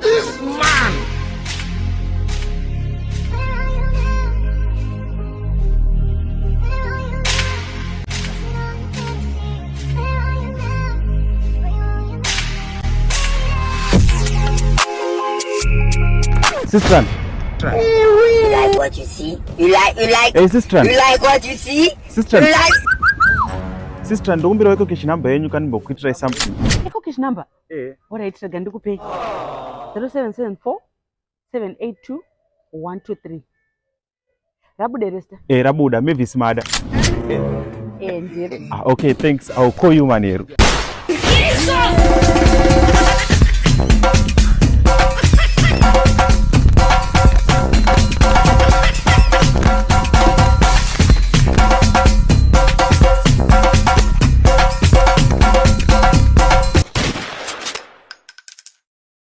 This man. Sister. You like what you see? You like. Hey, sister. You like what you see? Sister. You like. Sister, ndokumbira weko cash number yenyu kandi bokuitira something. Eko cash number? What I tell gandu kupay. 0774 782 123. Rabuda resta. Rabuda, maybe smada. Nje. Okay, thanks. I'll call you Maneru. Jesus!